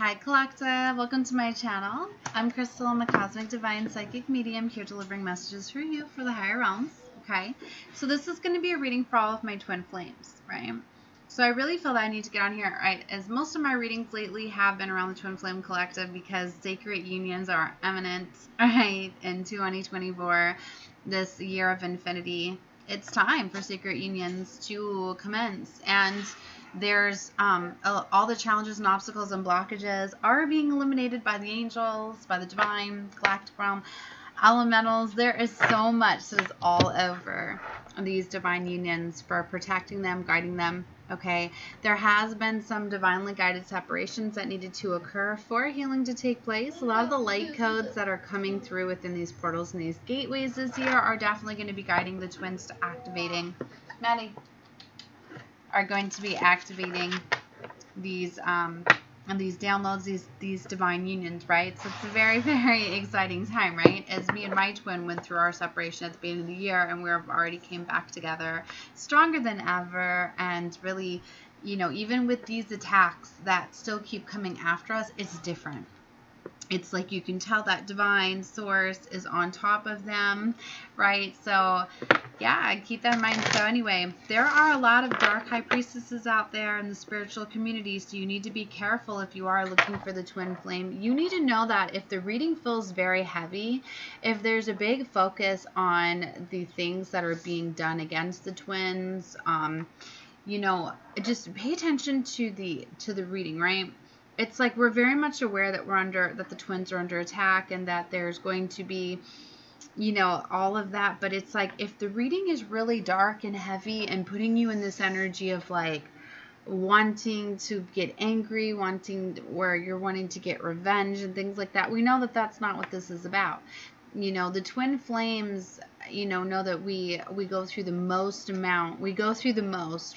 Hi Collective, welcome to my channel. I'm Crystal, I'm a Cosmic Divine Psychic Medium here delivering messages for you for the higher realms, okay? So this is going to be a reading for all of my twin flames, right? So I really feel that I need to get on here, right? As most of my readings lately have been around the Twin Flame Collective because sacred unions are imminent, right? In 2024, this year of infinity, it's time for sacred unions to commence, and there's all the challenges and obstacles and blockages are being eliminated by the angels, by the divine galactic realm, elementals. There is so much that is all over these divine unions for protecting them, guiding them. Okay, there has been some divinely guided separations that needed to occur for healing to take place. A lot of the light codes that are coming through within these portals and these gateways this year are definitely going to be guiding the twins to activating. Maddie are going to be activating these downloads, these divine unions, right? So it's a very, very exciting time, right? As me and my twin went through our separation at the beginning of the year, and we've already came back together stronger than ever, and really, you know, even with these attacks that still keep coming after us, it's different. It's like you can tell that divine source is on top of them, right? So yeah, keep that in mind. So anyway, there are a lot of dark high priestesses out there in the spiritual community, so you need to be careful if you are looking for the twin flame. You need to know that if the reading feels very heavy, if there's a big focus on the things that are being done against the twins, you know, just pay attention to the reading, right? It's like we're very much aware that that the twins are under attack and that there's going to be, you know, all of that. But it's like if the reading is really dark and heavy and putting you in this energy of like wanting to get angry, where you're wanting to get revenge and things like that, we know that that's not what this is about. You know, the twin flames, you know that we go through the most,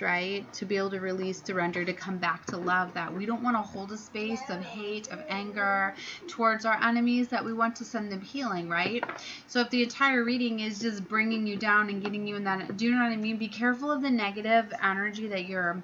right, to be able to release, surrender, to come back to love. That we don't want to hold a space of hate, of anger towards our enemies, that we want to send them healing, right? So if the entire reading is just bringing you down and getting you in that, do you know what I mean? Be careful of the negative energy that you're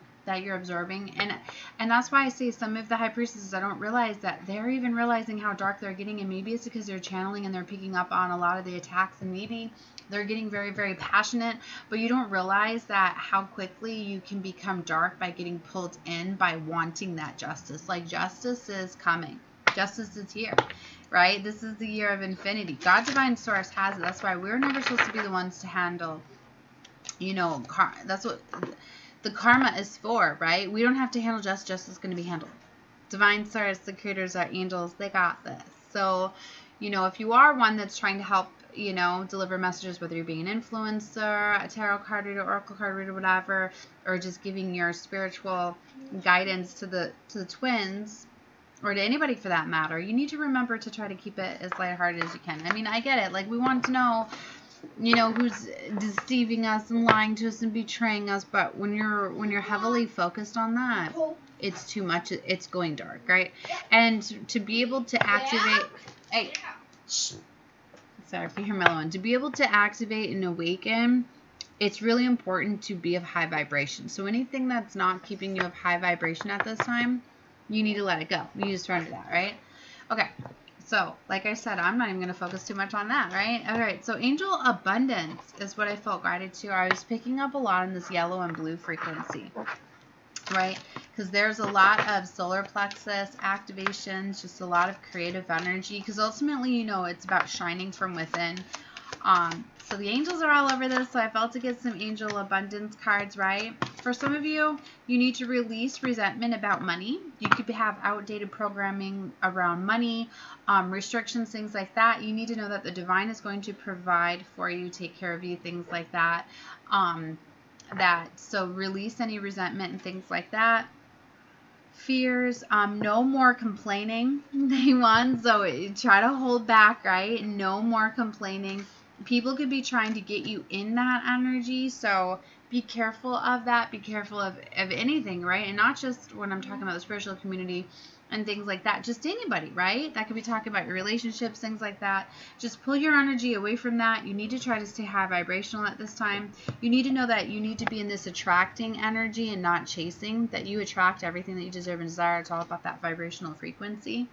absorbing, and that's why I say some of the high priestesses, I don't realize that they're even realizing how dark they're getting, and maybe it's because they're channeling and they're picking up on a lot of the attacks, and maybe they're getting very, very passionate, but you don't realize that how quickly you can become dark by getting pulled in by wanting that justice. Like, justice is coming. Justice is here, right? This is the year of infinity. God, divine source has it. That's why we're never supposed to be the ones to handle, you know, that's what the karma is for, right? We don't have to handle justice is going to be handled. Divine source, the creators, our angels, they got this. So, you know, if you are one that's trying to help, you know, deliver messages, whether you're being an influencer, a tarot card reader, oracle card reader, whatever, or just giving your spiritual guidance to the twins, or to anybody for that matter, you need to remember to try to keep it as lighthearted as you can. I mean, I get it. Like, we want to know, you know, who's deceiving us and lying to us and betraying us, but when you're heavily focused on that, it's too much. It's going dark, right? And to be able to activate, hey, sorry if you hear my one. To be able to activate and awaken, it's really important to be of high vibration. So anything that's not keeping you of high vibration at this time, you need to let it go. You need to surrender that, right? Okay. So, like I said, I'm not even going to focus too much on that, right? All right, so angel abundance is what I felt guided to. I was picking up a lot in this yellow and blue frequency, right? Because there's a lot of solar plexus activations, just a lot of creative energy, because ultimately, you know, it's about shining from within. So the angels are all over this, so I felt to get some angel abundance cards, right? For some of you, you need to release resentment about money. You could have outdated programming around money, restrictions, things like that. You need to know that the divine is going to provide for you, take care of you, things like that. So release any resentment and things like that. Fears, no more complaining, day one. So try to hold back, right? No more complaining. people could be trying to get you in that energy. So be careful of that. Be careful of anything, right? And not just when I'm talking about the spiritual community and things like that, just anybody, right? That could be talking about your relationships, things like that. Just pull your energy away from that. You need to try to stay high vibrational at this time. You need to know that you need to be in this attracting energy and not chasing, that you attract everything that you deserve and desire. It's all about that vibrational frequency,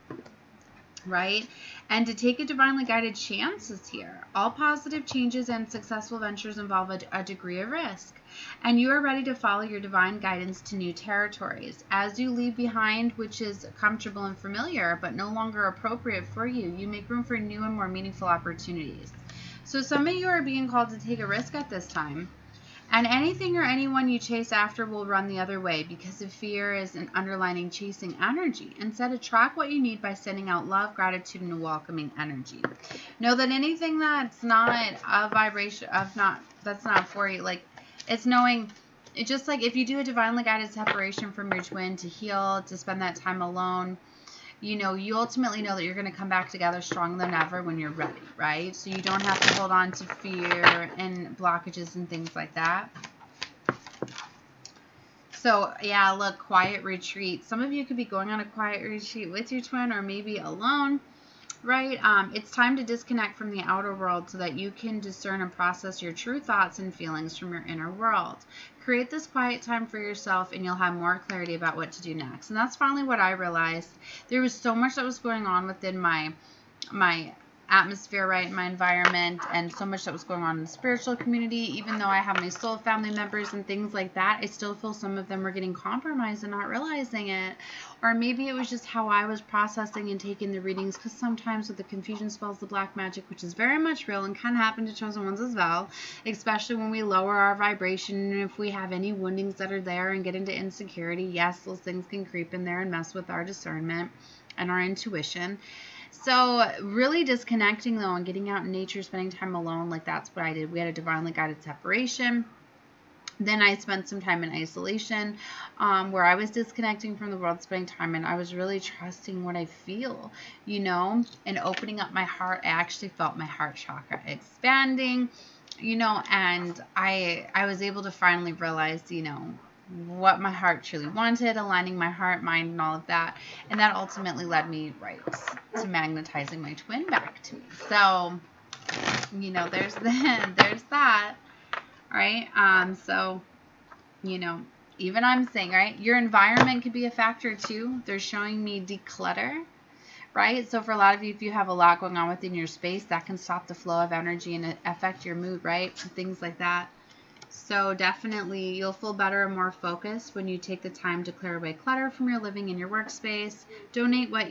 right? And to take a divinely guided chances here. All positive changes and successful ventures involve a degree of risk. And you are ready to follow your divine guidance to new territories. As you leave behind, which is comfortable and familiar, but no longer appropriate for you, you make room for new and more meaningful opportunities. So some of you are being called to take a risk at this time. And anything or anyone you chase after will run the other way because of fear is an underlying chasing energy. Instead, attract what you need by sending out love, gratitude, and a welcoming energy. Know that anything that's not a vibration that's not for you, like it's knowing, it's just like if you do a divinely guided separation from your twin to heal, to spend that time alone, you know, you ultimately know that you're going to come back together stronger than ever when you're ready, right? So you don't have to hold on to fear and blockages and things like that. So, yeah, look, quiet retreat. Some of you could be going on a quiet retreat with your twin or maybe alone, right? It's time to disconnect from the outer world so that you can discern and process your true thoughts and feelings from your inner world. Create this quiet time for yourself and you'll have more clarity about what to do next. And that's finally what I realized. There was so much that was going on within my atmosphere, right, my environment, and so much that was going on in the spiritual community. Even though I have my soul family members and things like that, I still feel some of them were getting compromised and not realizing it. Or maybe it was just how I was processing and taking the readings, because sometimes with the confusion spells, the black magic, which is very much real and can happen to chosen ones as well, especially when we lower our vibration and if we have any woundings that are there and get into insecurity, yes, those things can creep in there and mess with our discernment and our intuition. So really disconnecting though and getting out in nature, spending time alone, like that's what I did. We had a divinely guided separation. Then I spent some time in isolation where I was disconnecting from the world, spending time, and I was really trusting what I feel, you know, and opening up my heart. I actually felt my heart chakra expanding, you know, and I was able to finally realize, you know, what my heart truly wanted, aligning my heart, mind, and all of that. And that ultimately led me right to magnetizing my twin back to me. So, you know, there's that. Right? So, you know, even I'm saying, right, your environment could be a factor too. They're showing me declutter, right? So for a lot of you, if you have a lot going on within your space, that can stop the flow of energy and affect your mood, right? Things like that. So definitely you'll feel better and more focused when you take the time to clear away clutter from your living and your workspace. Donate what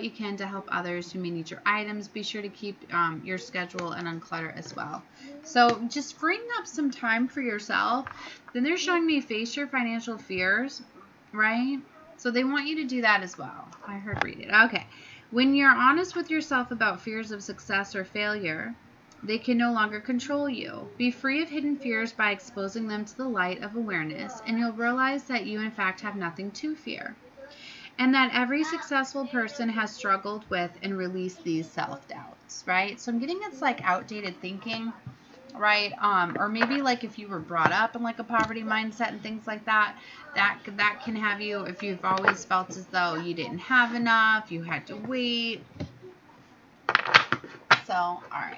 you can to help others who may need your items. Be sure to keep your schedule and unclutter as well. So just freeing up some time for yourself. Then they're showing me face your financial fears, right? So they want you to do that as well. I heard read it. Okay. When you're honest with yourself about fears of success or failure, they can no longer control you. Be free of hidden fears by exposing them to the light of awareness, and you'll realize that you in fact have nothing to fear. And that every successful person has struggled with and released these self-doubts, right? So I'm getting it's like outdated thinking, right? Or maybe like if you were brought up in like a poverty mindset and things like that, that can have you, if you've always felt as though you didn't have enough, you had to wait. So, all right.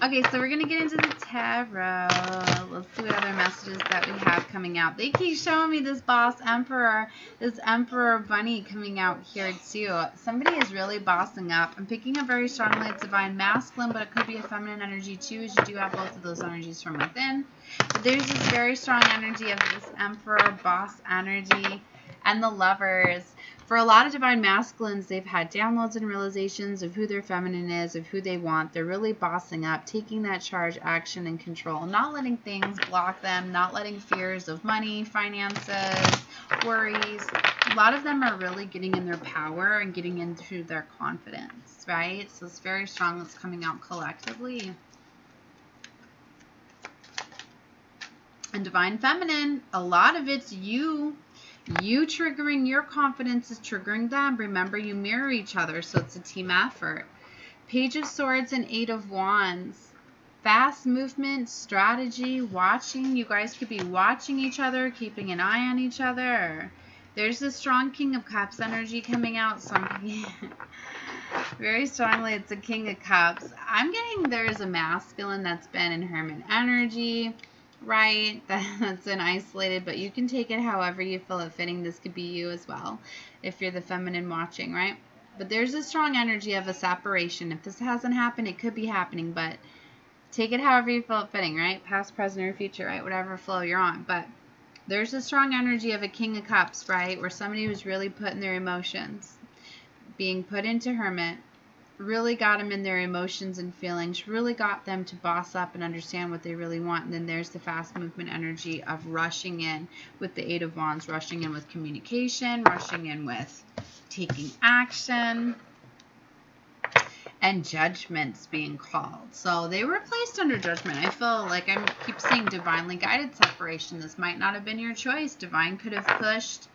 Okay, so we're going to get into the tarot. Let's see what other messages that we have coming out. They keep showing me this boss emperor, this emperor bunny coming out here too. Somebody is really bossing up. I'm picking up very strongly it's divine masculine, but it could be a feminine energy too, as you do have both of those energies from within. But there's this very strong energy of this emperor boss energy and the lovers. For a lot of divine masculines, they've had downloads and realizations of who their feminine is, of who they want. They're really bossing up, taking that charge, action, and control, not letting things block them, not letting fears of money, finances, worries. A lot of them are really getting in their power and getting into their confidence, right? So it's very strong that's coming out collectively. And divine feminine, a lot of it's you triggering your confidence is triggering them. Remember, you mirror each other, so it's a team effort. Page of Swords and 8 of Wands. Fast movement, strategy, watching. You guys could be watching each other, keeping an eye on each other. There's the strong King of Cups energy coming out. Very strongly, it's a King of Cups. I'm getting there's a masculine that's been in Hermit energy, right? That's been isolated, but you can take it however you feel it fitting. This could be you as well, if you're the feminine watching, right? But there's a strong energy of a separation. If this hasn't happened, it could be happening, but take it however you feel it fitting, right? Past, present, or future, right? Whatever flow you're on. But there's a strong energy of a King of Cups, right? Where somebody was really putting their emotions, being put into Hermit, really got them in their emotions and feelings, really got them to boss up and understand what they really want. And then there's the fast movement energy of rushing in with the 8 of Wands, rushing in with communication, rushing in with taking action, and judgments being called. So they were placed under judgment. I feel like I keep seeing divinely guided separation. This might not have been your choice. Divine could have pushed.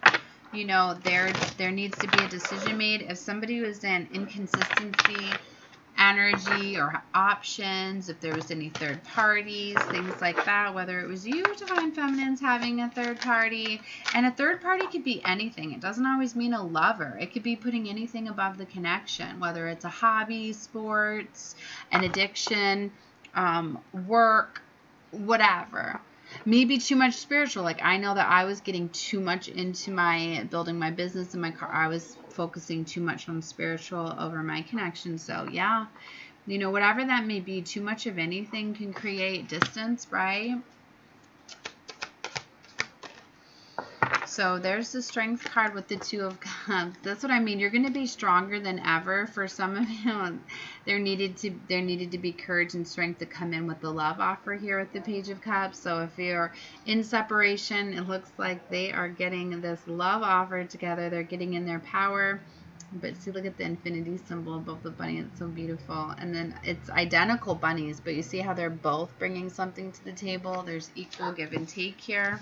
You know, there needs to be a decision made. If somebody was in inconsistency, energy, or options, if there was any third parties, things like that, whether it was you, Divine Feminines, having a third party. And a third party could be anything. It doesn't always mean a lover. It could be putting anything above the connection, whether it's a hobby, sports, an addiction, work, whatever. Maybe too much spiritual. Like, I know that I was getting too much into my building my business and my car. I was focusing too much on spiritual over my connection. So yeah, you know, whatever that may be, too much of anything can create distance, right? So there's the Strength card with the 2 of Cups. That's what I mean. You're going to be stronger than ever. For some of you, there needed to be courage and strength to come in with the love offer here with the Page of Cups. So if you're in separation, it looks like they are getting this love offer together. They're getting in their power. But see, look at the infinity symbol above the bunny. It's so beautiful. And then it's identical bunnies, but you see how they're both bringing something to the table. There's equal give and take here.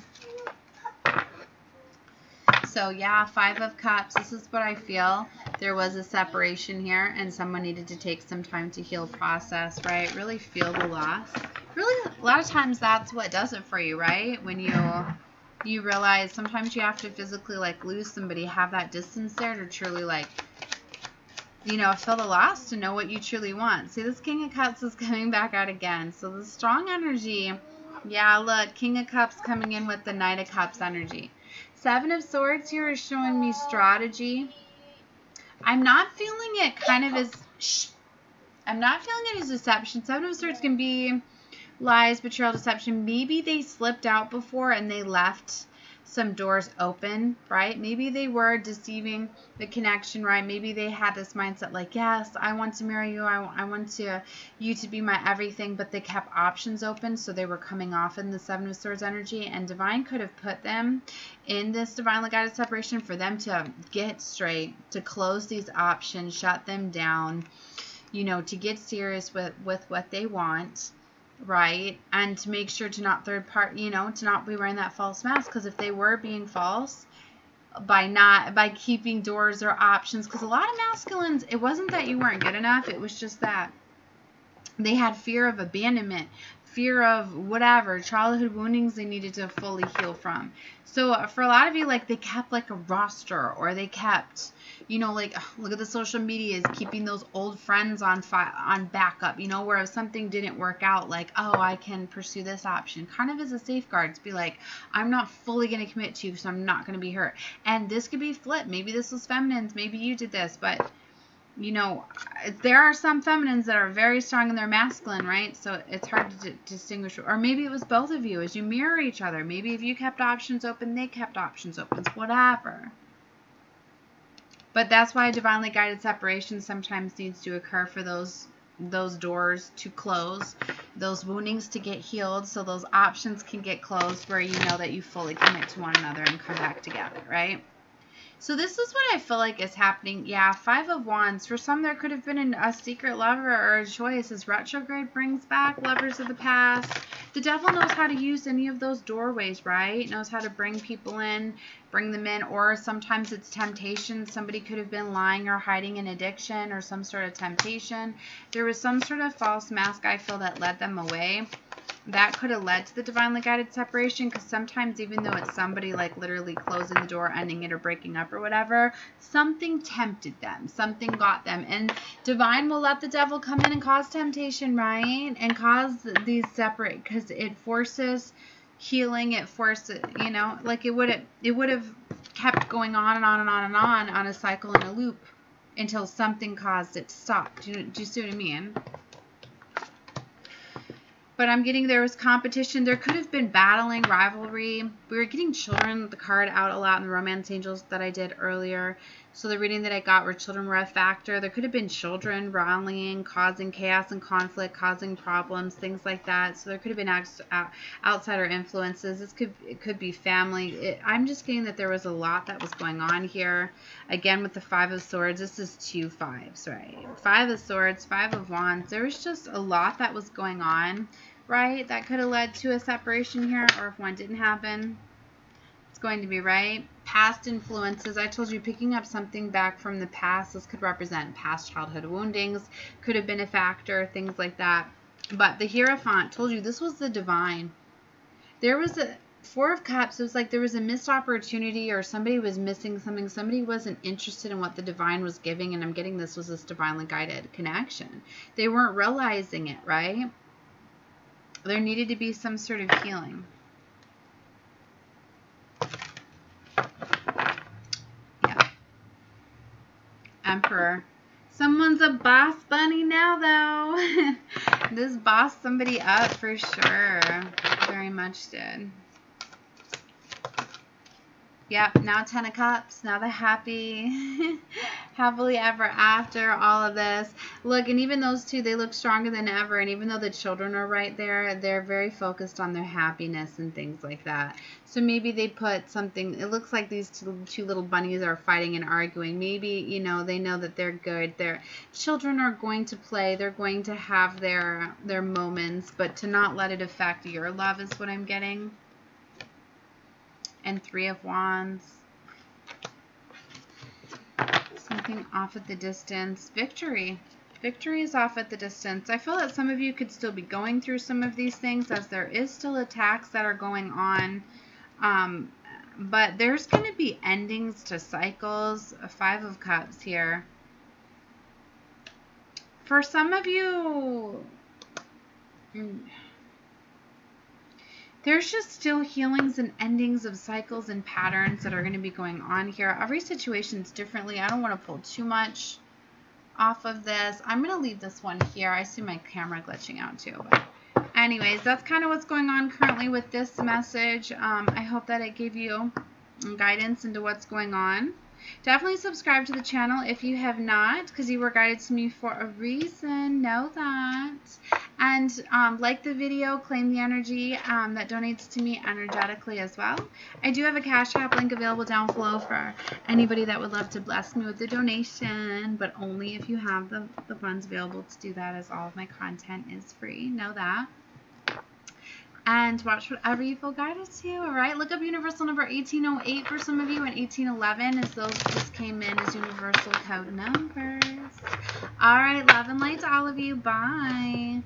So yeah, 5 of Cups. This is what I feel. There was a separation here, and someone needed to take some time to heal, process, right? Really feel the loss. Really, a lot of times that's what does it for you, right? When you realize sometimes you have to physically like lose somebody, have that distance there to truly like, you know, feel the loss, to know what you truly want. See, this King of Cups is coming back out again. So the strong energy, yeah, look, King of Cups coming in with the Knight of Cups energy. 7 of Swords here is showing me strategy. I'm not feeling it kind of as, I'm not feeling it as deception. 7 of Swords can be lies, betrayal, deception. Maybe they slipped out before and they left some doors open, right? Maybe they were deceiving the connection, right? Maybe they had this mindset like, yes, I want to marry you. I want you to be my everything, but they kept options open. So they were coming off in the 7 of Swords energy, and Divine could have put them in this divinely guided separation for them to get straight, to close these options, shut them down, you know, to get serious with what they want. Right, and to make sure to not third part, you know, to not be wearing that false mask. Because if they were being false by keeping doors or options, because a lot of masculines, it wasn't that you weren't good enough, it was just that they had fear of abandonment, fear of whatever, childhood woundings they needed to fully heal from. So for a lot of you, like, they kept like a roster, or they kept, you know, like, look at the social medias, keeping those old friends on backup, you know, where if something didn't work out, like, oh, I can pursue this option, kind of as a safeguard, to be like, I'm not fully going to commit to you, so I'm not going to be hurt. And this could be flipped. Maybe this was feminines, maybe you did this, but you know, there are some feminines that are very strong in their masculine, right? So it's hard to distinguish. Or maybe it was both of you as you mirror each other. Maybe if you kept options open, they kept options open. Whatever. But that's why divinely guided separation sometimes needs to occur, for those doors to close, those woundings to get healed, so those options can get closed, where you know that you fully commit to one another and come back together, right? So this is what I feel like is happening. Yeah, Five of Wands. For some, there could have been a secret lover or a choice, as retrograde brings back lovers of the past. The devil knows how to use any of those doorways, right? Knows how to bring people in, bring them in, or sometimes it's temptation. Somebody could have been lying or hiding an addiction or some sort of temptation. There was some sort of false mask, I feel, that led them away. That could have led to the divinely guided separation, because sometimes even though it's somebody like literally closing the door, ending it, or breaking up or whatever, something tempted them, something got them, and divine will let the devil come in and cause temptation, right? And cause these separate, because it forces healing, it forces, you know, like it would have kept going on and on and on and on a cycle and a loop until something caused it to stop. Do you see what I mean? But I'm getting there was competition. There could have been battling, rivalry. We were getting children, the card out a lot in the Romance Angels that I did earlier. So the reading that I got where children were a factor. There could have been children rallying, causing chaos and conflict, causing problems, things like that. So there could have been outsider influences. It could be family. I'm just getting that there was a lot that was going on here. Again, with the Five of Swords, this is 2 5s, right? 5 of Swords, 5 of Wands. There was just a lot that was going on, right? That could have led to a separation here, or if one didn't happen, it's going to be, right? Past influences. I told you, picking up something back from the past. This could represent past childhood woundings, could have been a factor, things like that. But the Hierophant, told you, this was the divine. There was a 4 of Cups. It was like there was a missed opportunity, or somebody was missing something. Somebody wasn't interested in what the divine was giving, and I'm getting this was this divinely guided connection. They weren't realizing it, right? There needed to be some sort of healing. Yeah. Emperor. Someone's a boss bunny now, though. This bossed somebody up for sure. Very much did. Yep, now 10 of Cups, now the happily ever after, all of this. Look, and even those two, they look stronger than ever, and even though the children are right there, they're very focused on their happiness and things like that. So maybe they put something, it looks like these two little bunnies are fighting and arguing. Maybe, you know, they know that they're good. Their children are going to play, they're going to have their moments, but to not let it affect your love is what I'm getting. And 3 of Wands. Something off at the distance. Victory. Victory is off at the distance. I feel that some of you could still be going through some of these things, as there is still attacks that are going on. But there's going to be endings to cycles. A 5 of Cups here. For some of you, there's just still healings and endings of cycles and patterns that are going to be going on here. Every situation's differently. I don't want to pull too much off of this. I'm going to leave this one here. I see my camera glitching out too. But anyways, that's kind of what's going on currently with this message. I hope that it gave you guidance into what's going on. Definitely subscribe to the channel if you have not, because you were guided to me for a reason. Know that. And like the video, claim the energy that donates to me energetically as well. I do have a Cash App link available down below for anybody that would love to bless me with a donation, but only if you have the funds available to do that, as all of my content is free. Know that. And watch whatever you feel guided to. All right, look up universal number 1808 for some of you, and 1811 as those just came in as universal code numbers. All right, love and light to all of you. Bye.